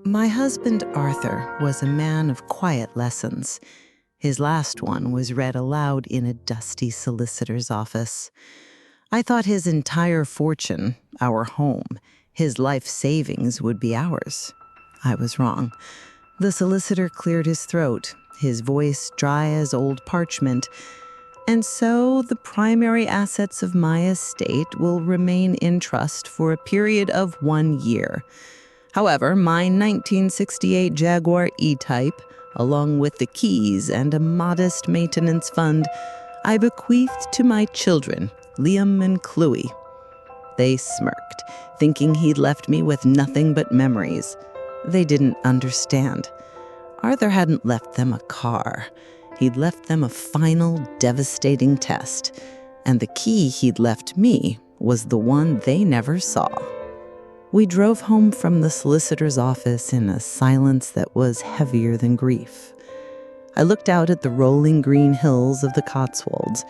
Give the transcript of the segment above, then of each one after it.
My husband, Arthur, was a man of quiet lessons. His last one was read aloud in a dusty solicitor's office. I thought his entire fortune, our home, his life savings would be ours. I was wrong. The solicitor cleared his throat, his voice dry as old parchment. And so the primary assets of my estate will remain in trust for a period of 1 year. However, my 1968 Jaguar E-Type, along with the keys and a modest maintenance fund, I bequeathed to my children, Liam and Chloe. They smirked, thinking he'd left me with nothing but memories. They didn't understand. Arthur hadn't left them a car. He'd left them a final, devastating test. And the key he'd left me was the one they never saw. We drove home from the solicitor's office in a silence that was heavier than grief. I looked out at the rolling green hills of the Cotswolds,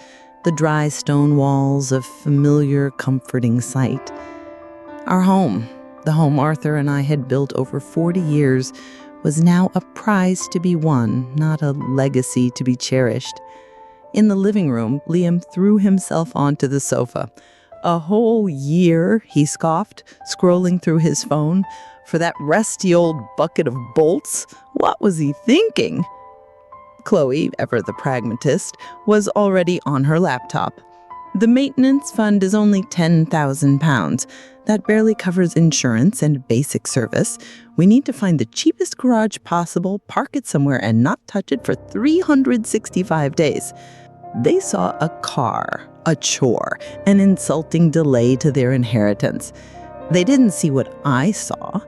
the dry stone walls, a familiar, comforting sight. Our home, the home Arthur and I had built over 40 years, was now a prize to be won, not a legacy to be cherished. In the living room, Liam threw himself onto the sofa. "A whole year," he scoffed, scrolling through his phone. "For that rusty old bucket of bolts? What was he thinking?" Chloe, ever the pragmatist, was already on her laptop. "The maintenance fund is only £10,000. That barely covers insurance and basic service. We need to find the cheapest garage possible, park it somewhere, and not touch it for 365 days. They saw a car, a chore, an insulting delay to their inheritance. They didn't see what I saw.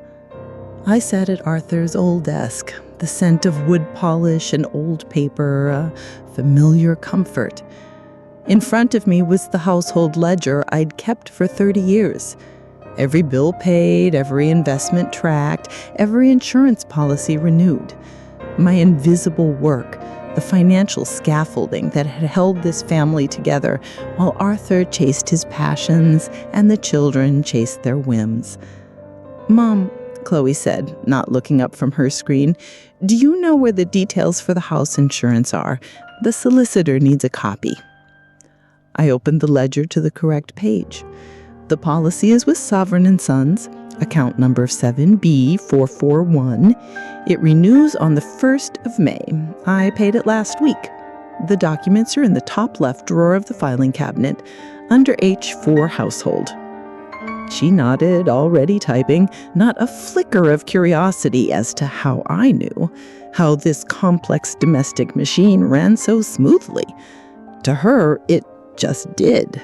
I sat at Arthur's old desk, the scent of wood polish and old paper, a familiar comfort. In front of me was the household ledger I'd kept for 30 years. Every bill paid, every investment tracked, every insurance policy renewed. My invisible work, the financial scaffolding that had held this family together while Arthur chased his passions and the children chased their whims. "Mom," Chloe said, not looking up from her screen, "do you know where the details for the house insurance are? The solicitor needs a copy." I opened the ledger to the correct page. The policy is with Sovereign & Sons, account number 7B441. It renews on the 1st of May. I paid it last week. The documents are in the top left drawer of the filing cabinet, under H4 Household. She nodded, already typing, not a flicker of curiosity as to how I knew, how this complex domestic machine ran so smoothly. To her, it just did.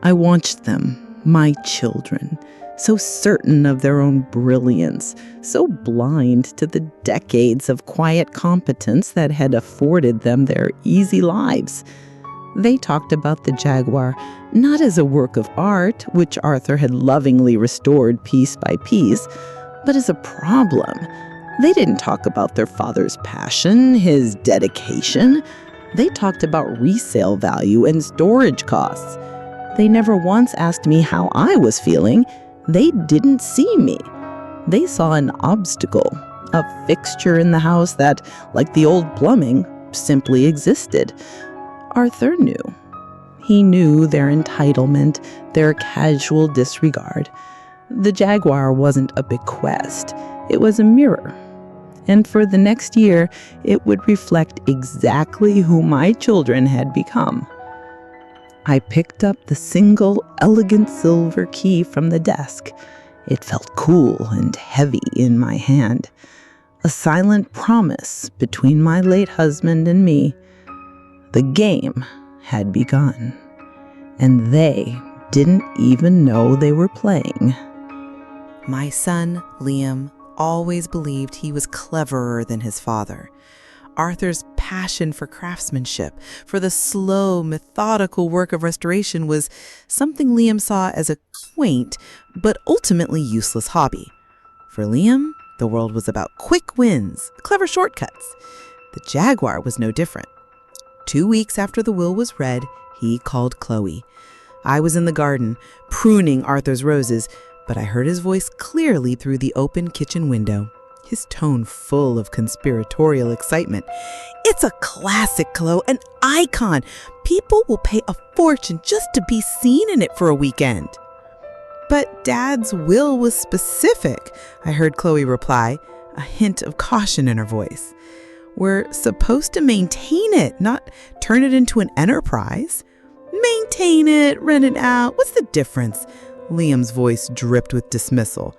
I watched them, my children, so certain of their own brilliance, so blind to the decades of quiet competence that had afforded them their easy lives. They talked about the Jaguar not as a work of art, which Arthur had lovingly restored piece by piece, but as a problem. They didn't talk about their father's passion, his dedication. They talked about resale value and storage costs. They never once asked me how I was feeling. They didn't see me. They saw an obstacle, a fixture in the house that, like the old plumbing, simply existed. Arthur knew. He knew their entitlement, their casual disregard. The Jaguar wasn't a bequest. It was a mirror. And for the next year, it would reflect exactly who my children had become. I picked up the single, elegant silver key from the desk. It felt cool and heavy in my hand. A silent promise between my late husband and me. The game had begun, and they didn't even know they were playing. My son, Liam, always believed he was cleverer than his father. Arthur's passion for craftsmanship, for the slow, methodical work of restoration, was something Liam saw as a quaint but ultimately useless hobby. For Liam, the world was about quick wins, clever shortcuts. The Jaguar was no different. 2 weeks after the will was read, he called Chloe. I was in the garden, pruning Arthur's roses, but I heard his voice clearly through the open kitchen window. his tone full of conspiratorial excitement. "It's a classic, Chloe, an icon. People will pay a fortune just to be seen in it for a weekend." "But Dad's will was specific," I heard Chloe reply, a hint of caution in her voice. "We're supposed to maintain it, not turn it into an enterprise." "Maintain it, rent it out, what's the difference?" Liam's voice dripped with dismissal.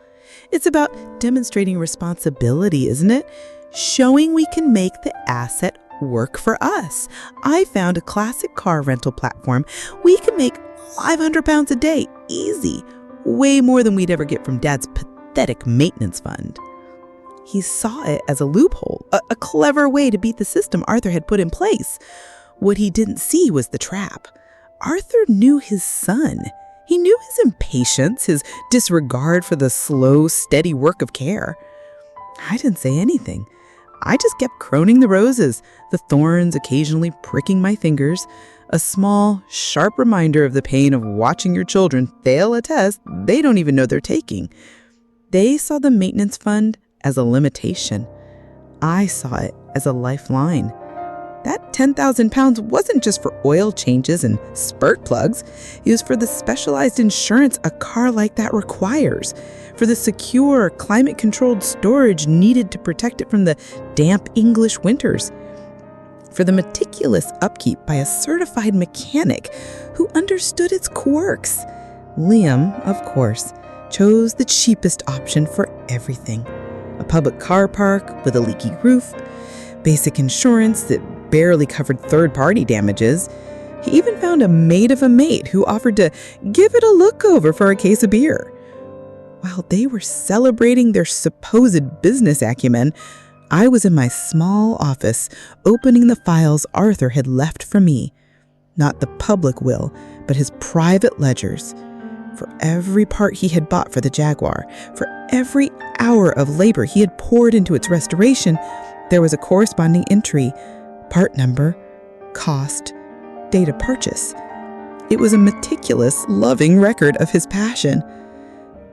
"It's about demonstrating responsibility, isn't it? Showing we can make the asset work for us. I found a classic car rental platform. We can make £500 a day, easy. Way more than we'd ever get from Dad's pathetic maintenance fund." He saw it as a loophole, a clever way to beat the system Arthur had put in place. What he didn't see was the trap. Arthur knew his son. He knew his impatience, his disregard for the slow, steady work of care. I didn't say anything. I just kept croning the roses, the thorns occasionally pricking my fingers, a small, sharp reminder of the pain of watching your children fail a test they don't even know they're taking. They saw the maintenance fund as a limitation. I saw it as a lifeline. That £10,000 wasn't just for oil changes and spurt plugs. It was for the specialized insurance a car like that requires, for the secure, climate-controlled storage needed to protect it from the damp English winters, for the meticulous upkeep by a certified mechanic who understood its quirks. Liam, of course, chose the cheapest option for everything. A public car park with a leaky roof, basic insurance that barely covered third-party damages. He even found a maid of a mate who offered to give it a look over for a case of beer. While they were celebrating their supposed business acumen, I was in my small office opening the files Arthur had left for me. Not the public will, but his private ledgers. For every part he had bought for the Jaguar, for every hour of labor he had poured into its restoration, there was a corresponding entry: part number, cost, date of purchase. It was a meticulous, loving record of his passion.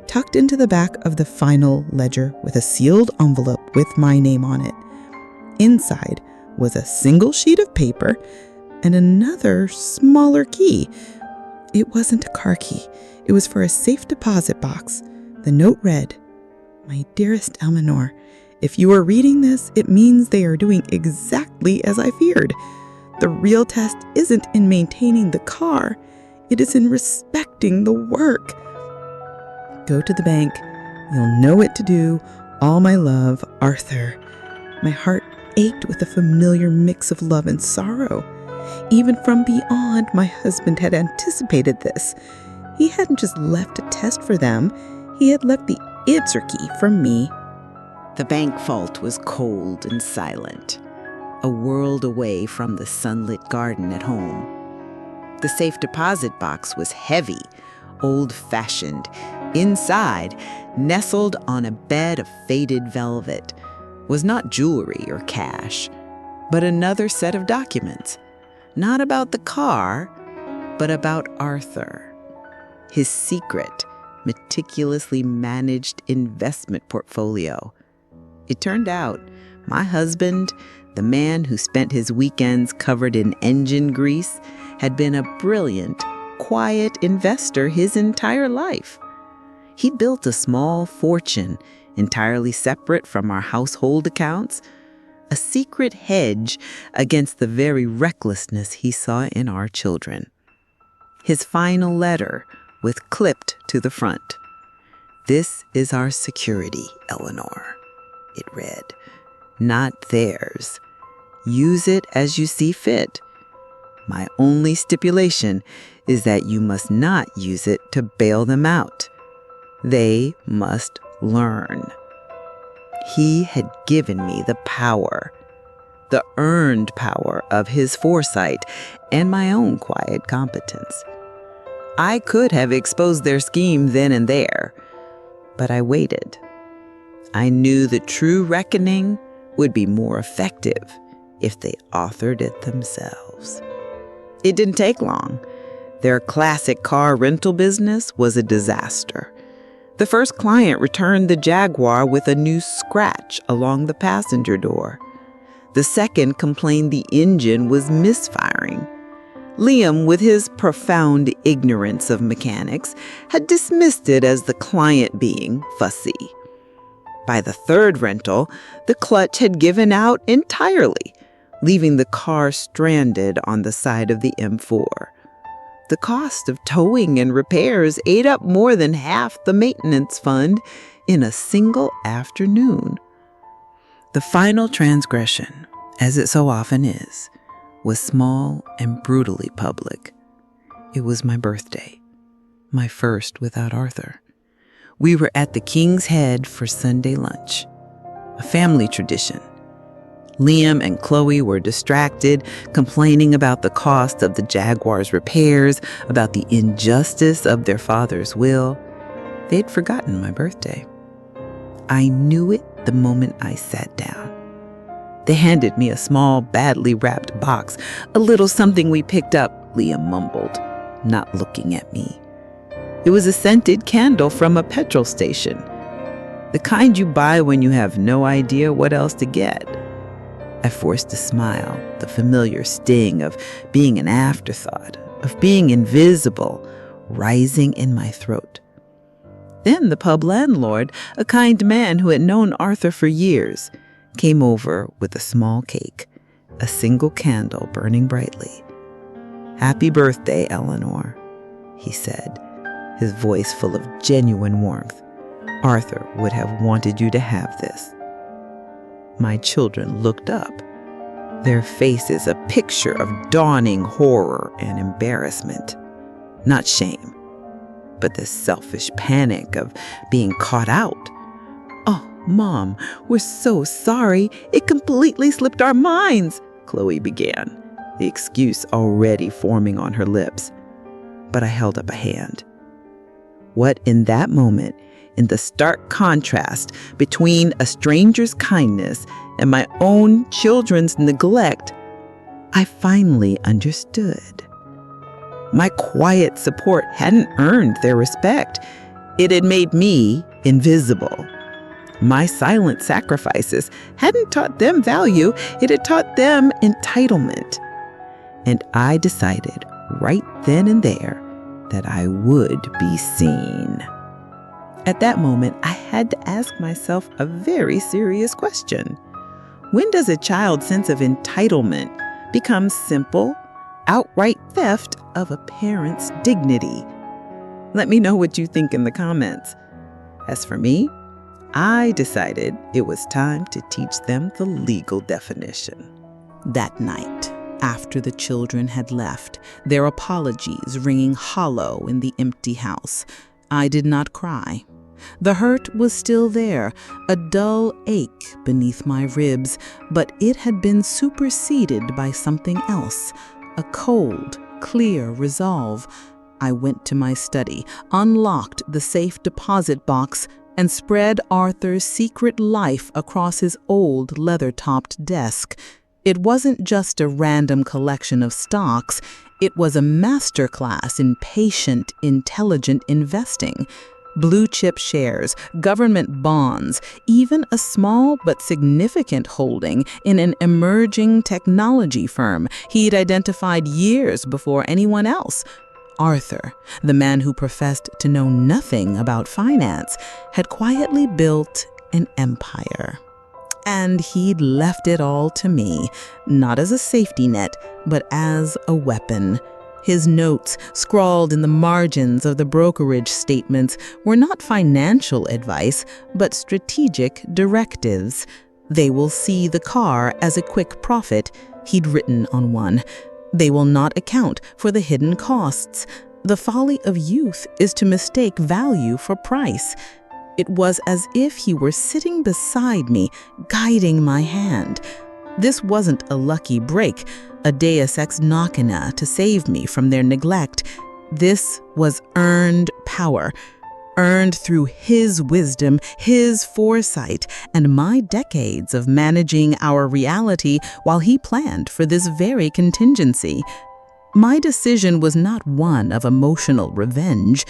Tucked into the back of the final ledger was a sealed envelope with my name on it. Inside was a single sheet of paper and another smaller key. It wasn't a car key. It was for a safe deposit box. The note read, "My dearest Eleanor, if you are reading this, it means they are doing exactly as I feared. The real test isn't in maintaining the car. It is in respecting the work. Go to the bank. You'll know what to do. All my love, Arthur." My heart ached with a familiar mix of love and sorrow. Even from beyond, my husband had anticipated this. He hadn't just left a test for them. He had left the answer key for me. The bank vault was cold and silent, a world away from the sunlit garden at home. The safe deposit box was heavy, old-fashioned. Inside, nestled on a bed of faded velvet, was not jewelry or cash, but another set of documents, not about the car, but about Arthur. His secret, meticulously managed investment portfolio. It turned out my husband, the man who spent his weekends covered in engine grease, had been a brilliant, quiet investor his entire life. He built a small fortune entirely separate from our household accounts, a secret hedge against the very recklessness he saw in our children. His final letter was clipped to the front. "This is our security, Eleanor," it read. "Not theirs. Use it as you see fit. My only stipulation is that you must not use it to bail them out. They must learn." He had given me the power, the earned power of his foresight and my own quiet competence. I could have exposed their scheme then and there, but I waited. I knew the true reckoning would be more effective if they authored it themselves. It didn't take long. Their classic car rental business was a disaster. The first client returned the Jaguar with a new scratch along the passenger door. The second complained the engine was misfiring. Liam, with his profound ignorance of mechanics, had dismissed it as the client being fussy. By the third rental, the clutch had given out entirely, leaving the car stranded on the side of the M4. The cost of towing and repairs ate up more than half the maintenance fund in a single afternoon. The final transgression, as it so often is, was small and brutally public. It was my birthday, my first without Arthur. We were at the King's Head for Sunday lunch, a family tradition. Liam and Chloe were distracted, complaining about the cost of the Jaguar's repairs, about the injustice of their father's will. They'd forgotten my birthday. I knew it the moment I sat down. They handed me a small, badly wrapped box, a little something we picked up, Liam mumbled, not looking at me. It was a scented candle from a petrol station, the kind you buy when you have no idea what else to get. I forced a smile, the familiar sting of being an afterthought, of being invisible, rising in my throat. Then the pub landlord, a kind man who had known Arthur for years, came over with a small cake, a single candle burning brightly. "Happy birthday, Eleanor," he said, his voice full of genuine warmth. "Arthur would have wanted you to have this." My children looked up, their faces a picture of dawning horror and embarrassment. Not shame, but the selfish panic of being caught out. "Oh, Mom, we're so sorry. It completely slipped our minds," Chloe began, the excuse already forming on her lips. But I held up a hand. What in that moment, in the stark contrast between a stranger's kindness and my own children's neglect, I finally understood. My quiet support hadn't earned their respect. It had made me invisible. My silent sacrifices hadn't taught them value, it had taught them entitlement. And I decided right then and there that I would be seen. At that moment, I had to ask myself a very serious question. When does a child's sense of entitlement become simple, outright theft of a parent's dignity? Let me know what you think in the comments. As for me, I decided it was time to teach them the legal definition. That night, after the children had left, their apologies ringing hollow in the empty house, I did not cry. The hurt was still there, a dull ache beneath my ribs, but it had been superseded by something else, a cold, clear resolve. I went to my study, unlocked the safe deposit box, and spread Arthur's secret life across his old leather-topped desk. It wasn't just a random collection of stocks, it was a masterclass in patient, intelligent investing. Blue-chip shares, government bonds, even a small but significant holding in an emerging technology firm he'd identified years before anyone else. Arthur, the man who professed to know nothing about finance, had quietly built an empire. And he'd left it all to me, not as a safety net, but as a weapon. His notes, scrawled in the margins of the brokerage statements, were not financial advice, but strategic directives. "They will see the car as a quick profit," he'd written on one. "They will not account for the hidden costs. The folly of youth is to mistake value for price." It was as if he were sitting beside me, guiding my hand. This wasn't a lucky break, a deus ex machina to save me from their neglect. This was earned power, earned through his wisdom, his foresight, and my decades of managing our reality while he planned for this very contingency. My decision was not one of emotional revenge.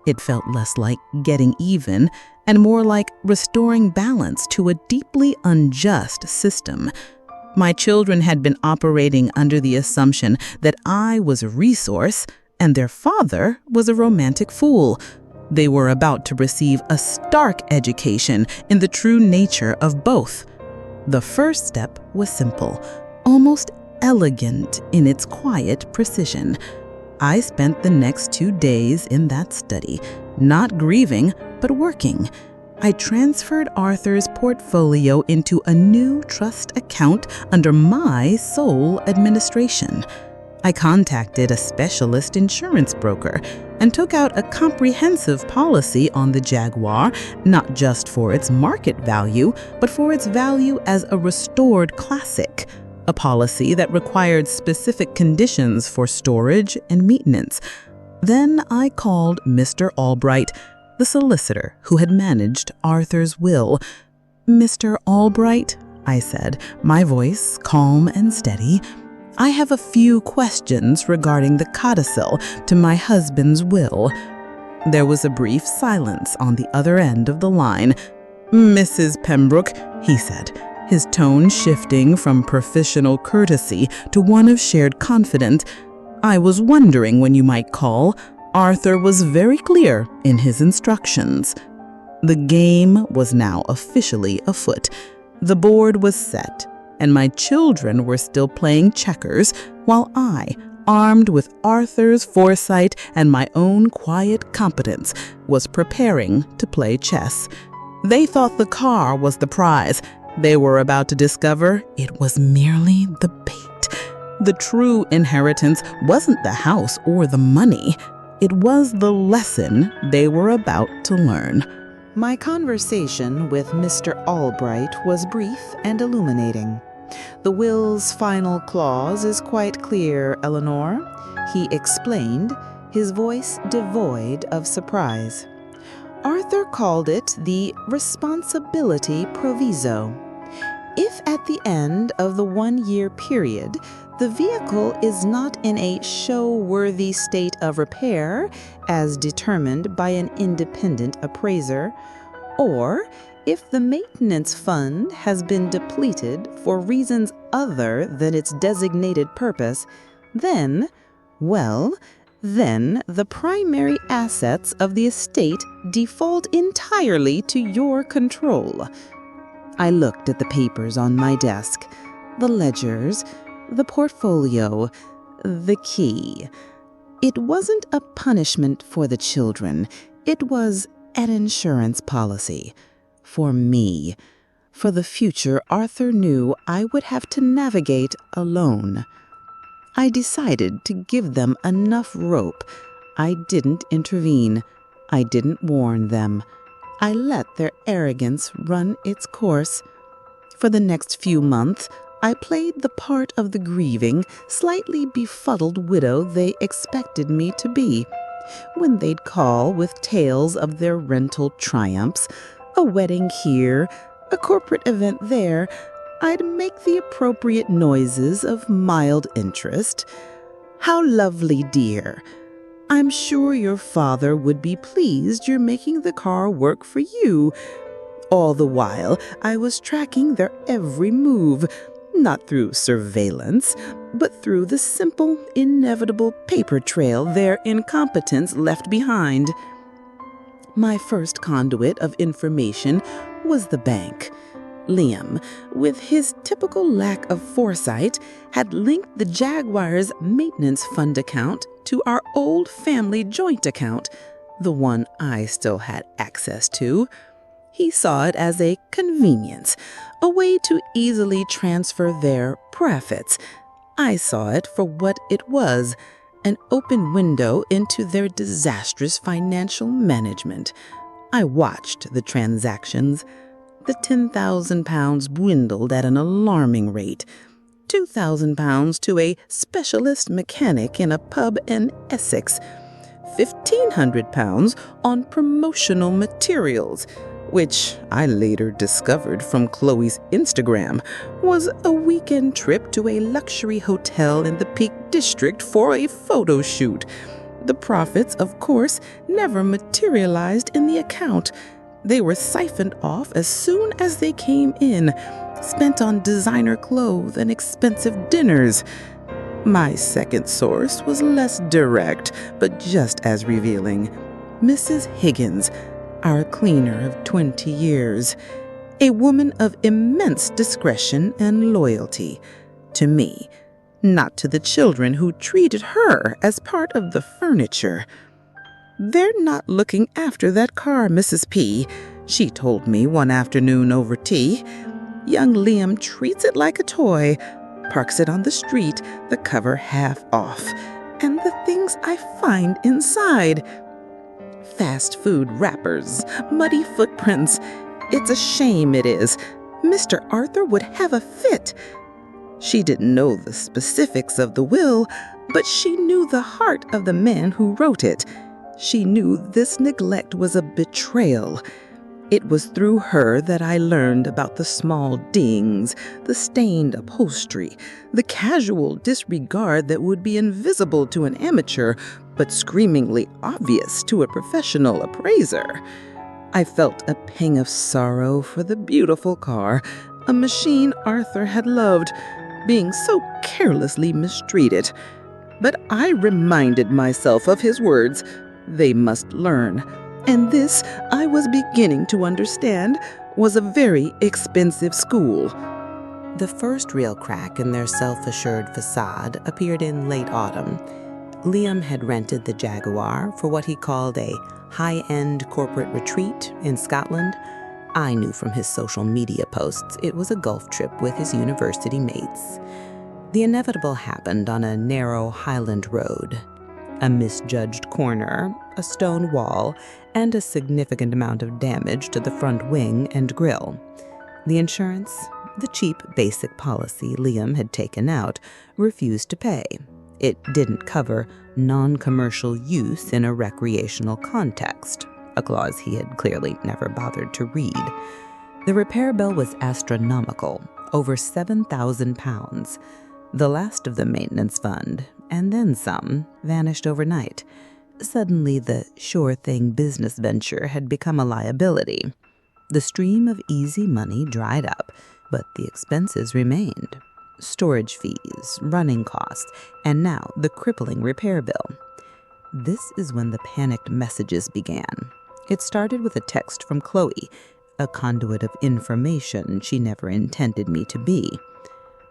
It felt less like getting even and more like restoring balance to a deeply unjust system. My children had been operating under the assumption that I was a resource and their father was a romantic fool. They were about to receive a stark education in the true nature of both. The first step was simple, almost elegant in its quiet precision. I spent the next 2 days in that study, not grieving, but working. I transferred Arthur's portfolio into a new trust account under my sole administration. I contacted a specialist insurance broker and took out a comprehensive policy on the Jaguar, not just for its market value, but for its value as a restored classic. A policy that required specific conditions for storage and maintenance. Then I called Mr. Albright, the solicitor who had managed Arthur's will. "Mr. Albright," I said, my voice calm and steady, "I have a few questions regarding the codicil to my husband's will." There was a brief silence on the other end of the line. "Mrs. Pembroke," he said, his tone shifting from professional courtesy to one of shared confidence, "I was wondering when you might call. Arthur was very clear in his instructions." The game was now officially afoot. The board was set, and my children were still playing checkers, while I, armed with Arthur's foresight and my own quiet competence, was preparing to play chess. They thought the car was the prize. They were about to discover it was merely the bait. The true inheritance wasn't the house or the money. It was the lesson they were about to learn. My conversation with Mr. Albright was brief and illuminating. "The will's final clause is quite clear, Eleanor," he explained, his voice devoid of surprise. "Arthur called it the responsibility proviso. If at the end of the 1-year period, the vehicle is not in a show-worthy state of repair, as determined by an independent appraiser, or if the maintenance fund has been depleted for reasons other than its designated purpose, then the primary assets of the estate default entirely to your control." I looked at the papers on my desk, the ledgers, the portfolio, the key. It wasn't a punishment for the children. It was an insurance policy. For me. For the future Arthur knew I would have to navigate alone. I decided to give them enough rope. I didn't intervene. I didn't warn them. I let their arrogance run its course. For the next few months, I played the part of the grieving, slightly befuddled widow they expected me to be. When they'd call with tales of their rental triumphs, a wedding here, a corporate event there, I'd make the appropriate noises of mild interest. "How lovely, dear. I'm sure your father would be pleased you're making the car work for you." All the while, I was tracking their every move, not through surveillance, but through the simple, inevitable paper trail their incompetence left behind. My first conduit of information was the bank. Liam, with his typical lack of foresight, had linked the Jaguar's maintenance fund account to our old family joint account, the one I still had access to. He saw it as a convenience, a way to easily transfer their profits. I saw it for what it was, an open window into their disastrous financial management. I watched the transactions. The £10,000 dwindled at an alarming rate. £2,000 to a specialist mechanic in a pub in Essex. £1,500 on promotional materials, which I later discovered from Chloe's Instagram was a weekend trip to a luxury hotel in the Peak District for a photo shoot. The profits, of course, never materialized in the account. They were siphoned off as soon as they came in, spent on designer clothes and expensive dinners. My second source was less direct, but just as revealing. Mrs. Higgins, our cleaner of 20 years. A woman of immense discretion and loyalty. To me, not to the children who treated her as part of the furniture. "They're not looking after that car, Mrs. P," she told me one afternoon over tea. "Young Liam treats it like a toy, parks it on the street, the cover half off, and the things I find inside. Fast food wrappers, muddy footprints. It's a shame, it is. Mr. Arthur would have a fit." She didn't know the specifics of the will, but she knew the heart of the man who wrote it. She knew this neglect was a betrayal. It was through her that I learned about the small dings, the stained upholstery, the casual disregard that would be invisible to an amateur, but screamingly obvious to a professional appraiser. I felt a pang of sorrow for the beautiful car, a machine Arthur had loved, being so carelessly mistreated. But I reminded myself of his words, "They must learn." And this, I was beginning to understand, was a very expensive school. The first real crack in their self-assured facade appeared in late autumn. Liam had rented the Jaguar for what he called a high-end corporate retreat in Scotland. I knew from his social media posts it was a golf trip with his university mates. The inevitable happened on a narrow Highland road. A misjudged corner, a stone wall, and a significant amount of damage to the front wing and grille. The insurance, the cheap basic policy Liam had taken out, refused to pay. It didn't cover non-commercial use in a recreational context, a clause he had clearly never bothered to read. The repair bill was astronomical, over £7,000. The last of the maintenance fund, and then some, vanished overnight. Suddenly, the sure-thing business venture had become a liability. The stream of easy money dried up, but the expenses remained. Storage fees, running costs, and now the crippling repair bill. This is when the panicked messages began. It started with a text from Chloe, a conduit of information she never intended me to be.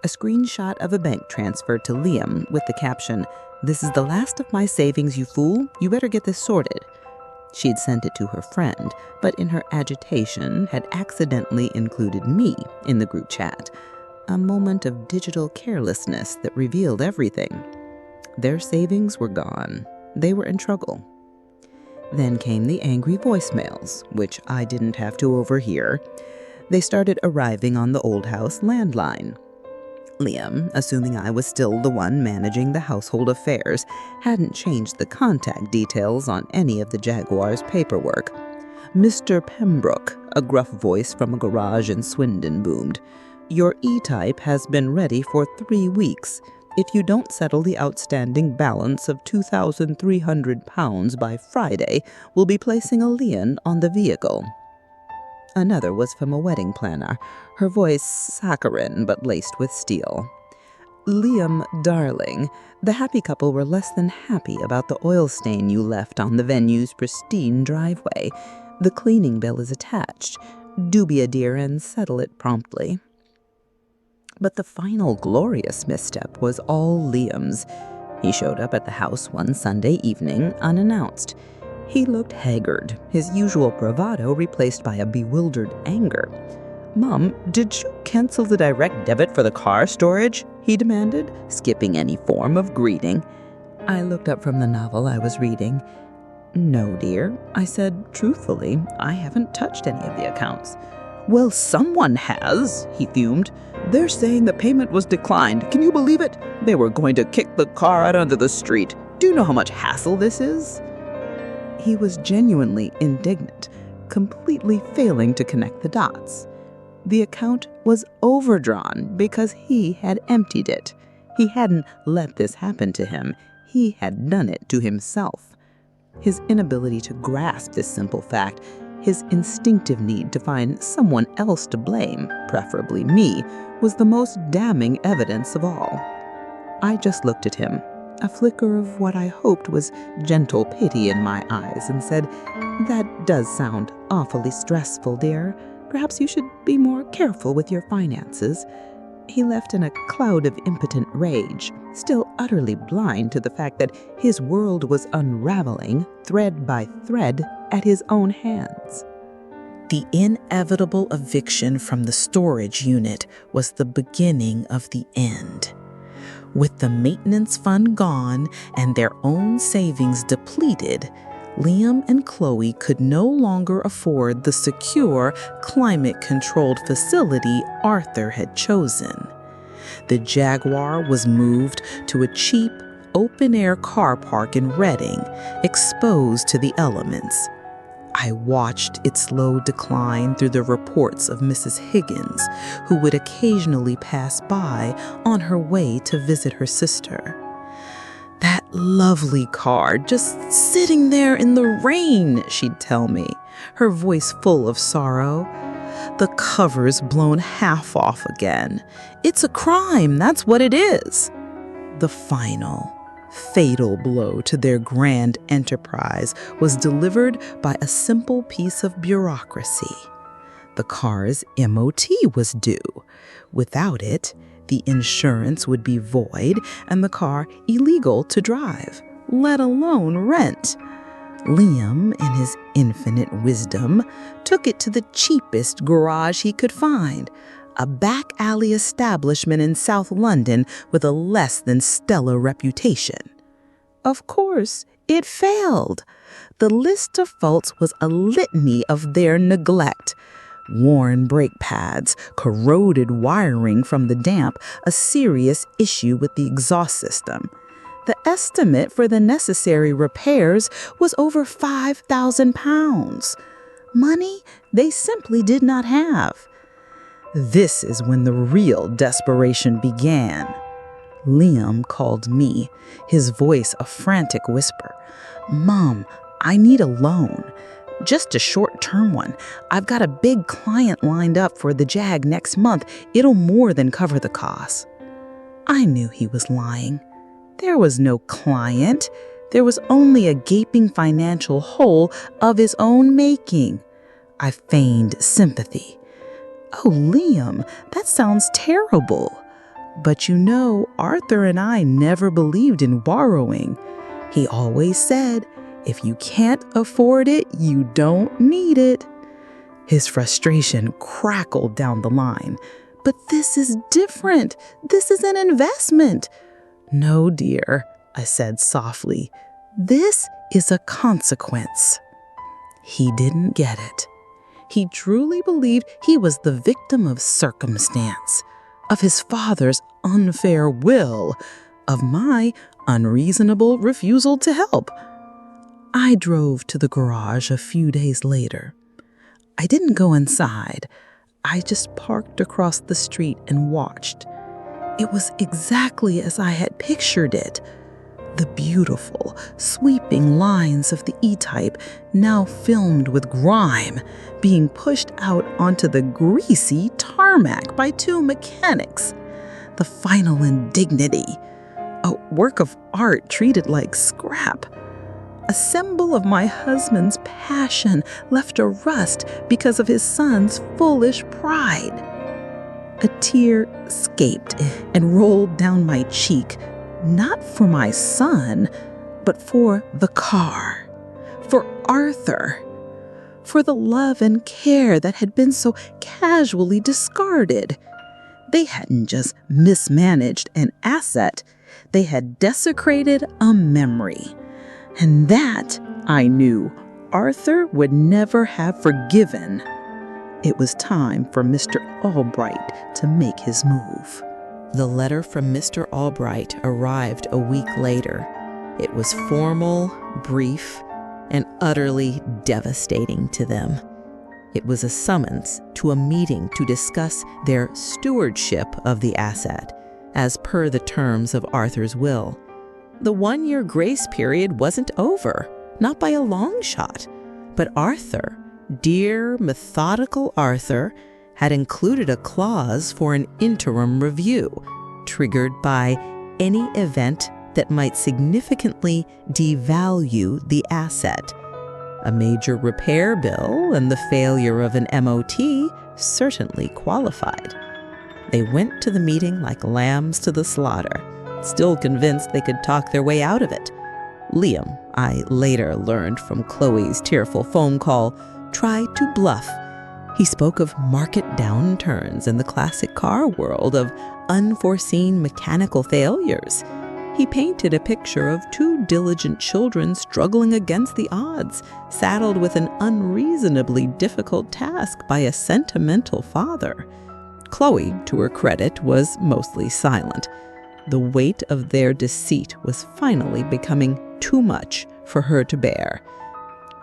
A screenshot of a bank transfer to Liam with the caption, "This is the last of my savings, you fool. You better get this sorted." She'd sent it to her friend, but in her agitation had accidentally included me in the group chat. A moment of digital carelessness that revealed everything. Their savings were gone. They were in trouble. Then came the angry voicemails, which I didn't have to overhear. They started arriving on the old house landline. Liam, assuming I was still the one managing the household affairs, hadn't changed the contact details on any of the Jaguar's paperwork. "Mr. Pembroke," a gruff voice from a garage in Swindon boomed. "Your E-type has been ready for 3 weeks. If you don't settle the outstanding balance of £2,300 by Friday, we'll be placing a lien on the vehicle." Another was from a wedding planner, her voice saccharine but laced with steel. "Liam, darling, the happy couple were less than happy about the oil stain you left on the venue's pristine driveway. The cleaning bill is attached. Do be a dear and settle it promptly." But the final glorious misstep was all Liam's. He showed up at the house one Sunday evening unannounced. He looked haggard, his usual bravado replaced by a bewildered anger. "Mom, did you cancel the direct debit for the car storage?" he demanded, skipping any form of greeting. I looked up from the novel I was reading. "No, dear," I said truthfully. "I haven't touched any of the accounts." "Well, someone has," he fumed. "They're saying the payment was declined. Can you believe it? They were going to kick the car out onto the street. Do you know how much hassle this is?" He was genuinely indignant, completely failing to connect the dots. The account was overdrawn because he had emptied it. He hadn't let this happen to him. he had done it to himself. His inability to grasp this simple fact, his instinctive need to find someone else to blame, preferably me, was the most damning evidence of all. I just looked at him, a flicker of what I hoped was gentle pity in my eyes, and said, "That does sound awfully stressful, dear. Perhaps you should be more careful with your finances." He left in a cloud of impotent rage, still utterly blind to the fact that his world was unraveling, thread by thread, at his own hands. The inevitable eviction from the storage unit was the beginning of the end. With the maintenance fund gone and their own savings depleted, Liam and Chloe could no longer afford the secure, climate-controlled facility Arthur had chosen. The Jaguar was moved to a cheap, open-air car park in Reading, exposed to the elements. I watched its slow decline through the reports of Mrs. Higgins, who would occasionally pass by on her way to visit her sister. "That lovely car, just sitting there in the rain," she'd tell me, her voice full of sorrow. "The cover's blown half off again. It's a crime, that's what it is." The final, fatal blow to their grand enterprise was delivered by a simple piece of bureaucracy. The car's MOT was due. Without it, the insurance would be void and the car illegal to drive, let alone rent. Liam, in his infinite wisdom, took it to the cheapest garage he could find, a back alley establishment in South London with a less than stellar reputation. Of course, it failed. The list of faults was a litany of their neglect. Worn brake pads, corroded wiring from the damp, a serious issue with the exhaust system. The estimate for the necessary repairs was over £5,000. Money they simply did not have. This is when the real desperation began. Liam called me, his voice a frantic whisper. "Mom, I need a loan. Just a short-term one. I've got a big client lined up for the Jag next month. It'll more than cover the costs." I knew he was lying. There was no client. There was only a gaping financial hole of his own making. I feigned sympathy. "Oh, Liam, that sounds terrible. But you know, Arthur and I never believed in borrowing. He always said, if you can't afford it, you don't need it." His frustration crackled down the line. "But this is different. This is an investment." "No, dear," I said softly. "This is a consequence." He didn't get it. He truly believed he was the victim of circumstance, of his father's unfair will, of my unreasonable refusal to help. I drove to the garage a few days later. I didn't go inside. I just parked across the street and watched. It was exactly as I had pictured it. The beautiful, sweeping lines of the E-type, now filmed with grime, being pushed out onto the greasy tarmac by two mechanics. The final indignity. A work of art treated like scrap. A symbol of my husband's passion left a rust because of his son's foolish pride. A tear escaped and rolled down my cheek, not for my son, but for the car, for Arthur, for the love and care that had been so casually discarded. They hadn't just mismanaged an asset, they had desecrated a memory. And that, I knew, Arthur would never have forgiven. It was time for Mr. Albright to make his move. The letter from Mr. Albright arrived a week later. It was formal, brief, and utterly devastating to them. It was a summons to a meeting to discuss their stewardship of the asset, as per the terms of Arthur's will. the 1-year grace period wasn't over, not by a long shot. But Arthur, dear methodical Arthur, had included a clause for an interim review, triggered by any event that might significantly devalue the asset. A major repair bill and the failure of an MOT certainly qualified. They went to the meeting like lambs to the slaughter, still convinced they could talk their way out of it. Liam, I later learned from Chloe's tearful phone call, tried to bluff. He spoke of market downturns in the classic car world, of unforeseen mechanical failures. He painted a picture of 2 diligent children struggling against the odds, saddled with an unreasonably difficult task by a sentimental father. Chloe, to her credit, was mostly silent. The weight of their deceit was finally becoming too much for her to bear.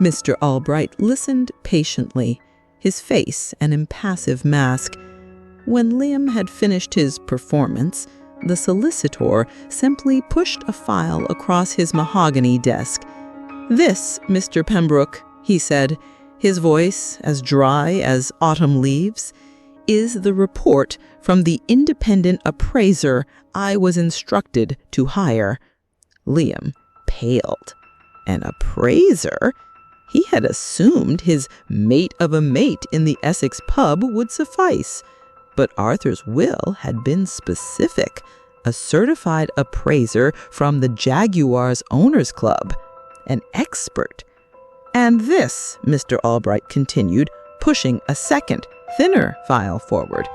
Mr. Albright listened patiently, his face an impassive mask. When Liam had finished his performance, the solicitor simply pushed a file across his mahogany desk. "This, Mr. Pembroke," he said, his voice as dry as autumn leaves, "is the report from the independent appraiser I was instructed to hire." Liam paled. An appraiser? He had assumed his mate of a mate in the Essex pub would suffice. But Arthur's will had been specific. A certified appraiser from the Jaguars Owners Club. An expert. "And this," Mr. Albright continued, pushing a second, thinner file forward,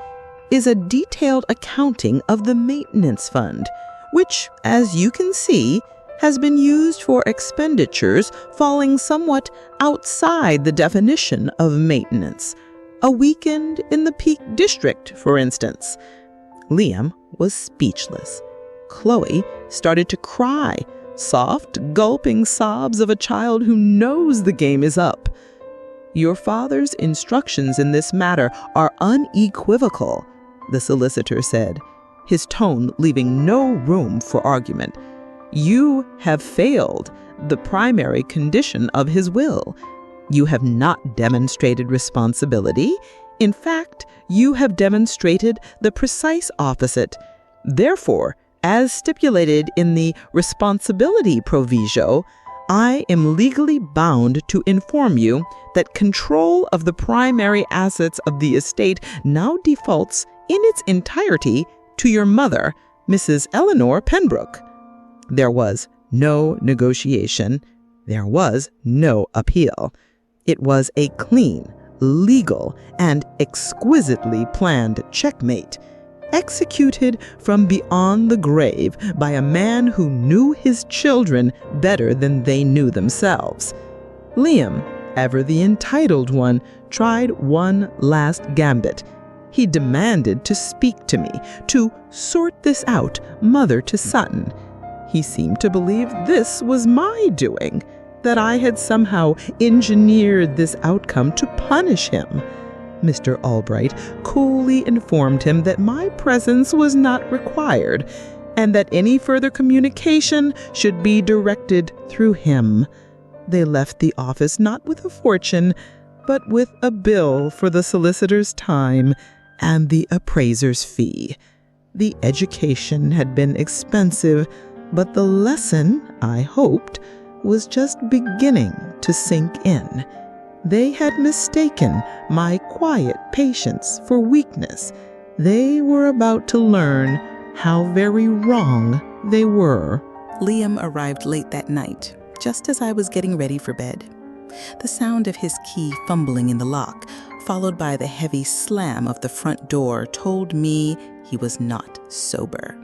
"is a detailed accounting of the maintenance fund, which, as you can see, has been used for expenditures falling somewhat outside the definition of maintenance. A weekend in the Peak District, for instance." Liam was speechless. Chloe started to cry, soft, gulping sobs of a child who knows the game is up. "Your father's instructions in this matter are unequivocal," the solicitor said, his tone leaving no room for argument. "You have failed the primary condition of his will. You have not demonstrated responsibility. In fact, you have demonstrated the precise opposite. Therefore, as stipulated in the responsibility proviso, I am legally bound to inform you that control of the primary assets of the estate now defaults in its entirety to your mother, Mrs. Eleanor Pembroke." There was no negotiation. There was no appeal. It was a clean, legal, and exquisitely planned checkmate, executed from beyond the grave by a man who knew his children better than they knew themselves. Liam, ever the entitled one, tried one last gambit. He demanded to speak to me, to sort this out, mother to son. He seemed to believe this was my doing, that I had somehow engineered this outcome to punish him. Mr. Albright coolly informed him that my presence was not required, and that any further communication should be directed through him. They left the office not with a fortune, but with a bill for the solicitor's time and the appraiser's fee. The education had been expensive, but the lesson, I hoped, was just beginning to sink in. They had mistaken my quiet patience for weakness. They were about to learn how very wrong they were. Liam arrived late that night, just as I was getting ready for bed. The sound of his key fumbling in the lock, followed by the heavy slam of the front door, told me he was not sober.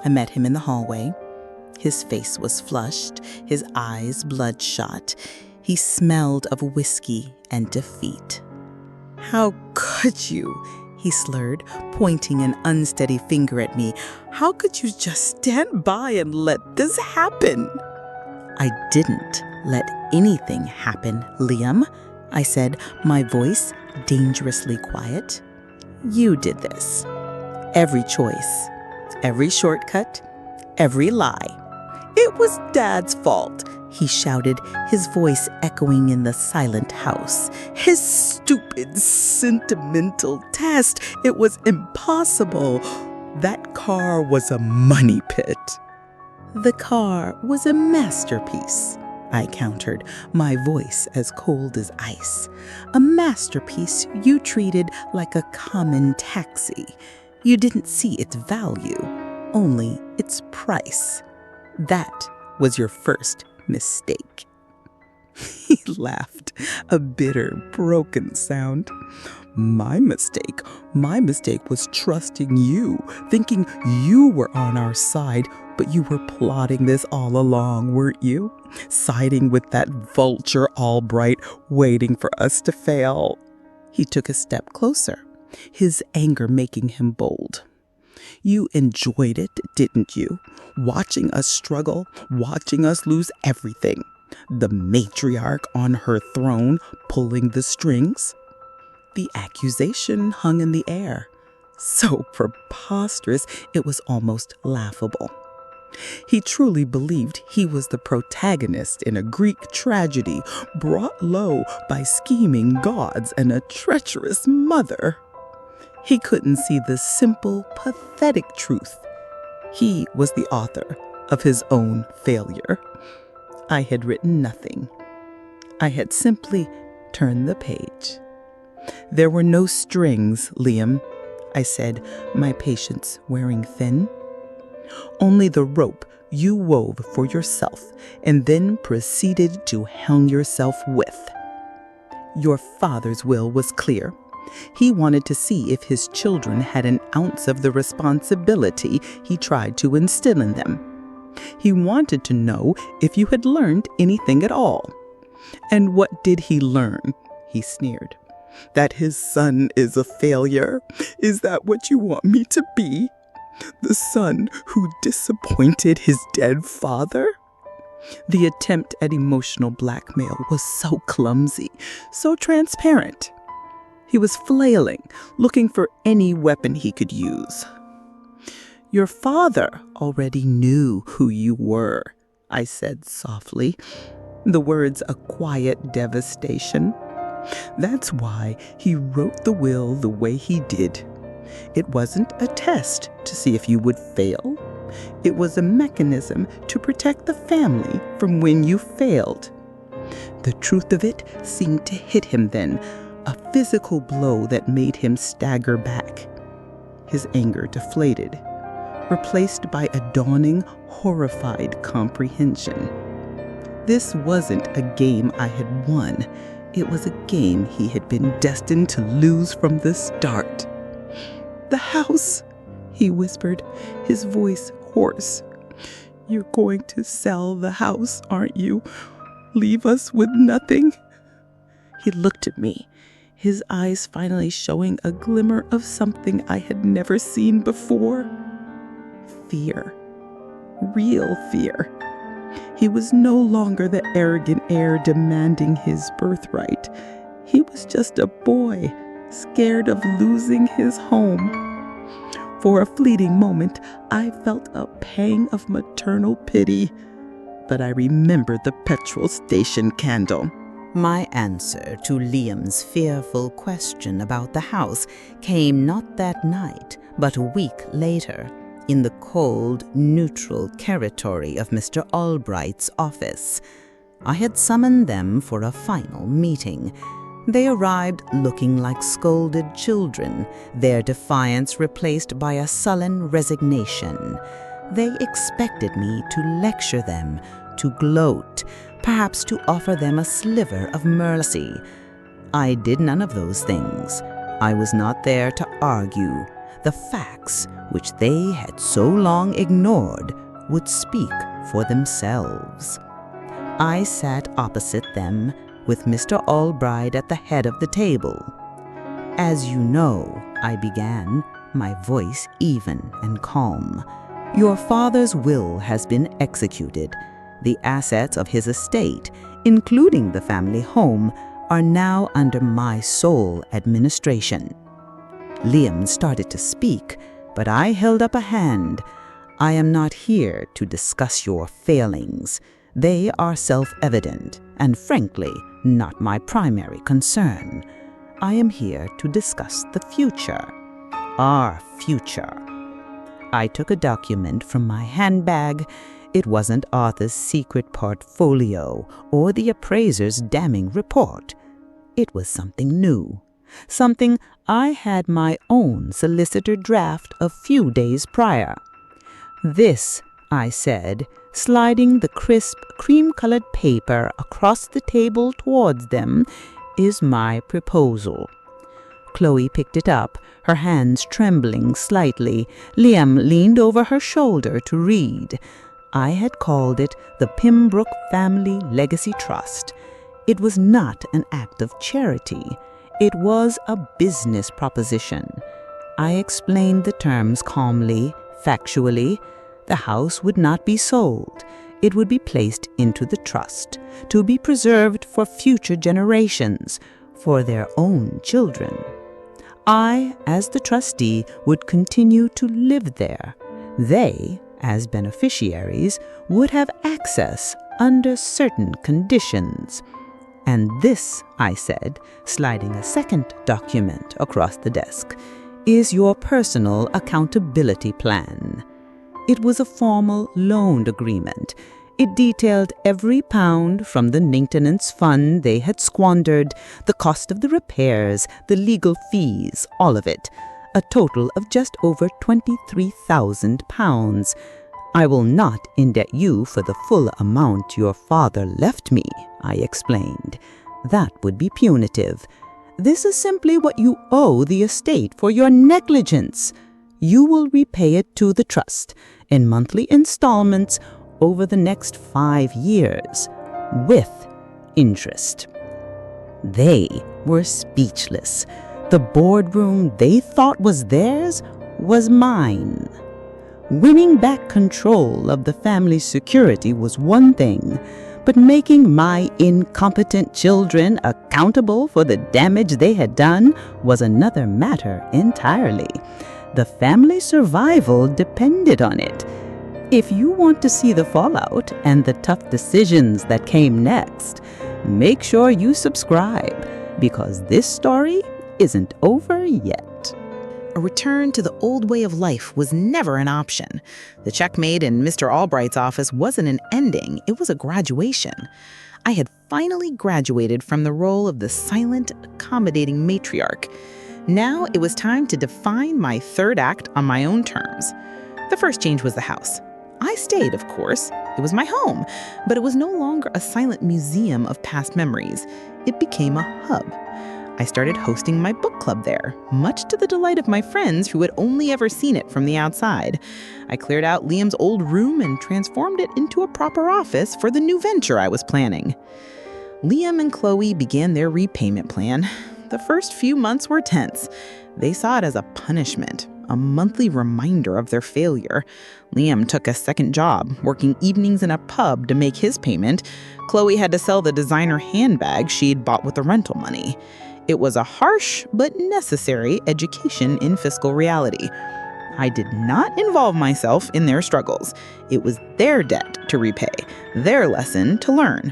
I met him in the hallway. His face was flushed, his eyes bloodshot. He smelled of whiskey and defeat. "How could you?" he slurred, pointing an unsteady finger at me. "How could you just stand by and let this happen?" "I didn't let anything happen, Liam," I said, my voice dangerously quiet. "You did this. Every choice, every shortcut, every lie. It was Dad's fault, he shouted, his voice echoing in the silent house. His stupid, sentimental test. It was impossible. That car was a money pit. The car was a masterpiece, I countered, my voice as cold as ice. A masterpiece you treated like a common taxi. You didn't see its value, only its price. That was your first mistake. He laughed, a bitter, broken sound. My mistake was trusting you, thinking you were on our side, but you were plotting this all along, weren't you? Siding with that vulture Albright, waiting for us to fail. He took a step closer, his anger making him bold. You enjoyed it, didn't you? Watching us struggle, watching us lose everything. The matriarch on her throne pulling the strings. The accusation hung in the air. So preposterous, it was almost laughable. He truly believed he was the protagonist in a Greek tragedy brought low by scheming gods and a treacherous mother. He couldn't see the simple, pathetic truth. He was the author of his own failure. I had written nothing. I had simply turned the page. There were no strings, Liam, I said, my patience wearing thin. Only the rope you wove for yourself and then proceeded to hang yourself with. Your father's will was clear. He wanted to see if his children had an ounce of the responsibility he tried to instill in them. He wanted to know if you had learned anything at all. And what did he learn? He sneered. That his son is a failure? Is that what you want me to be? The son who disappointed his dead father? The attempt at emotional blackmail was so clumsy, so transparent. He was flailing, looking for any weapon he could use. Your father already knew who you were, I said softly, the words a quiet devastation. That's why he wrote the will the way he did. It wasn't a test to see if you would fail. It was a mechanism to protect the family from when you failed. The truth of it seemed to hit him then, a physical blow that made him stagger back. His anger deflated, replaced by a dawning, horrified comprehension. This wasn't a game I had won. It was a game he had been destined to lose from the start. The house, he whispered, his voice hoarse. You're going to sell the house, aren't you? Leave us with nothing? He looked at me, his eyes finally showing a glimmer of something I had never seen before. Fear. Real fear. He was no longer the arrogant heir demanding his birthright. He was just a boy, scared of losing his home. For a fleeting moment, I felt a pang of maternal pity, but I remembered the petrol station candle. My answer to Liam's fearful question about the house came not that night, but a week later, in the cold, neutral territory of Mr. Albright's office. I had summoned them for a final meeting. They arrived looking like scolded children, their defiance replaced by a sullen resignation. They expected me to lecture them, to gloat, perhaps to offer them a sliver of mercy. I did none of those things. I was not there to argue. The facts, which they had so long ignored, would speak for themselves. I sat opposite them, with Mr. Albright at the head of the table. As you know, I began, my voice even and calm. Your father's will has been executed. The assets of his estate, including the family home, are now under my sole administration. Liam started to speak, but I held up a hand. I am not here to discuss your failings. They are self-evident and, frankly, not my primary concern. I am here to discuss the future. Our future. I took a document from my handbag. It wasn't Arthur's secret portfolio or the appraiser's damning report. It was something new. Something I had my own solicitor draft a few days prior. This, I said, sliding the crisp, cream-colored paper across the table towards them, is my proposal. Chloe picked it up, her hands trembling slightly. Liam leaned over her shoulder to read. I had called it the Pembroke Family Legacy Trust. It was not an act of charity. It was a business proposition. I explained the terms calmly, factually. The house would not be sold. It would be placed into the trust, to be preserved for future generations, for their own children. I, as the trustee, would continue to live there. They, as beneficiaries, would have access under certain conditions. And this, I said, sliding a second document across the desk, is your personal accountability plan. It was a formal loan agreement. It detailed every pound from the maintenance fund they had squandered, the cost of the repairs, the legal fees, all of it. A total of just over £23,000. I will not indebt you for the full amount your father left me, I explained. That would be punitive. This is simply what you owe the estate for your negligence. You will repay it to the trust in monthly installments over the next 5 years, with interest. They were speechless. The boardroom they thought was theirs was mine. Winning back control of the family's security was one thing, but making my incompetent children accountable for the damage they had done was another matter entirely. The family's survival depended on it. If you want to see the fallout and the tough decisions that came next, make sure you subscribe, because this story isn't over yet. A return to the old way of life was never an option. The checkmate in Mr. Albright's office wasn't an ending, it was a graduation. I had finally graduated from the role of the silent, accommodating matriarch. Now it was time to define my third act on my own terms. The first change was the house. I stayed, of course. It was my home, but it was no longer a silent museum of past memories. It became a hub. I started hosting my book club there, much to the delight of my friends who had only ever seen it from the outside. I cleared out Liam's old room and transformed it into a proper office for the new venture I was planning. Liam and Chloe began their repayment plan. The first few months were tense. They saw it as a punishment, a monthly reminder of their failure. Liam took a second job, working evenings in a pub to make his payment. Chloe had to sell the designer handbag she'd bought with the rental money. It was a harsh but necessary education in fiscal reality. I did not involve myself in their struggles. It was their debt to repay, their lesson to learn.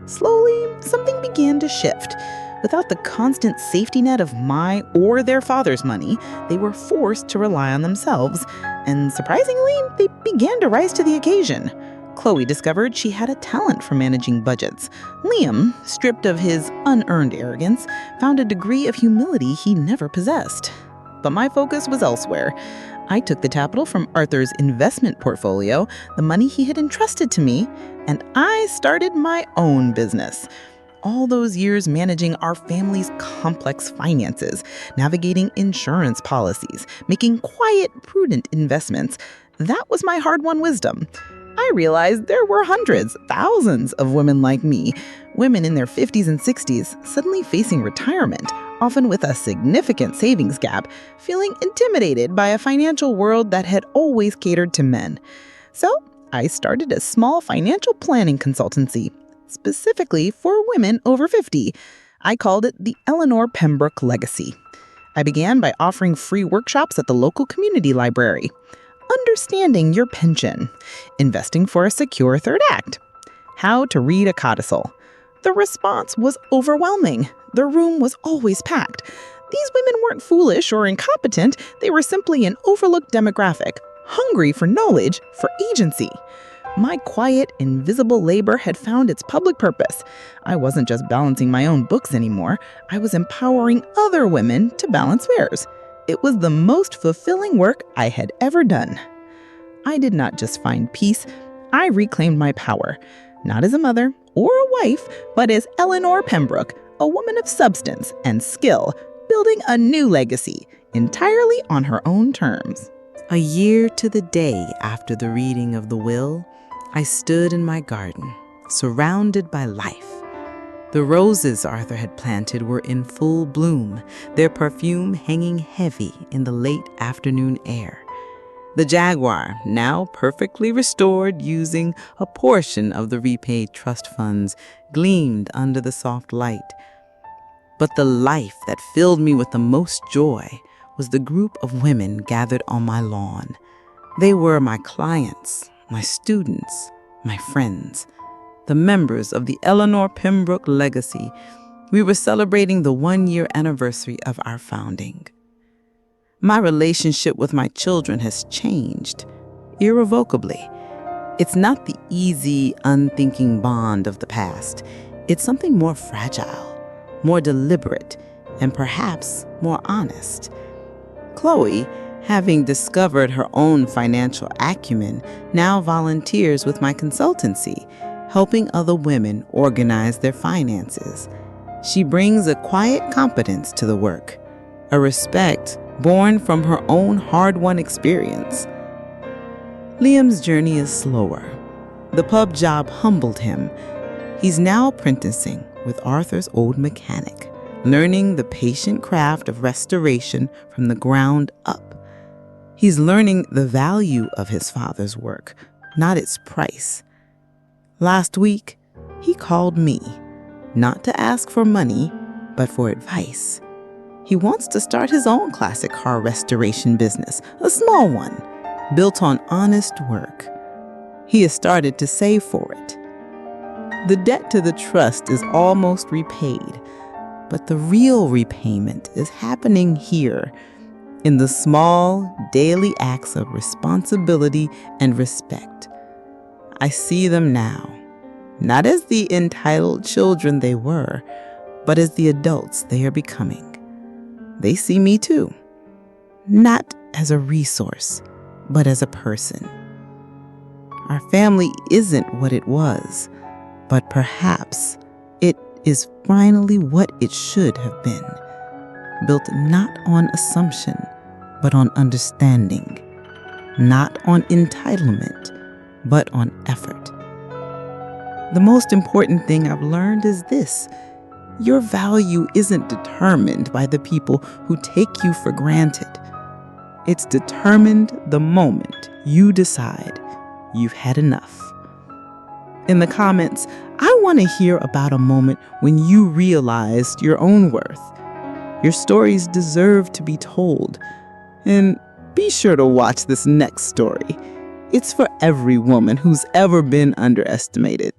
Slowly, something began to shift. Without the constant safety net of my or their father's money, they were forced to rely on themselves, and surprisingly, they began to rise to the occasion. Chloe discovered she had a talent for managing budgets. Liam, stripped of his unearned arrogance, found a degree of humility he never possessed. But my focus was elsewhere. I took the capital from Arthur's investment portfolio, the money he had entrusted to me, and I started my own business. All those years managing our family's complex finances, navigating insurance policies, making quiet, prudent investments, that was my hard-won wisdom. I realized there were hundreds, thousands of women like me, women in their 50s and 60s, suddenly facing retirement, often with a significant savings gap, feeling intimidated by a financial world that had always catered to men. So I started a small financial planning consultancy, specifically for women over 50. I called it the Eleanor Pembroke Legacy. I began by offering free workshops at the local community library. understanding your pension, investing for a secure third act, how to read a codicil. The response was overwhelming. The room was always packed. These women weren't foolish or incompetent. They were simply an overlooked demographic, hungry for knowledge, for agency. My quiet, invisible labor had found its public purpose. I wasn't just balancing my own books anymore. I was empowering other women to balance theirs. It was the most fulfilling work I had ever done. I did not just find peace. I reclaimed my power, not as a mother or a wife, but as Eleanor Pembroke, a woman of substance and skill, building a new legacy entirely on her own terms. A year to the day after the reading of the will, I stood in my garden, surrounded by life. The roses Arthur had planted were in full bloom, their perfume hanging heavy in the late afternoon air. The jaguar, now perfectly restored using a portion of the repaid trust funds, gleamed under the soft light. But the life that filled me with the most joy was the group of women gathered on my lawn. They were my clients, my students, my friends, the members of the Eleanor Pembroke legacy. We were celebrating the 1-year anniversary of our founding. My relationship with my children has changed irrevocably. It's not the easy, unthinking bond of the past. It's something more fragile, more deliberate, and perhaps more honest. Chloe, having discovered her own financial acumen, now volunteers with my consultancy, helping other women organize their finances. She brings a quiet competence to the work, a respect born from her own hard-won experience. Liam's journey is slower. The pub job humbled him. He's now apprenticing with Arthur's old mechanic, learning the patient craft of restoration from the ground up. He's learning the value of his father's work, not its price. Last week, he called me, not to ask for money, but for advice. He wants to start his own classic car restoration business, a small one, built on honest work. He has started to save for it. The debt to the trust is almost repaid, but the real repayment is happening here, in the small, daily acts of responsibility and respect. I see them now, not as the entitled children they were, but as the adults they are becoming. They see me too, not as a resource, but as a person. Our family isn't what it was, but perhaps it is finally what it should have been. Built not on assumption, but on understanding. Not on entitlement, but on effort. The most important thing I've learned is this: your value isn't determined by the people who take you for granted. It's determined the moment you decide you've had enough. In the comments, I want to hear about a moment when you realized your own worth. Your stories deserve to be told. And be sure to watch this next story. It's for every woman who's ever been underestimated.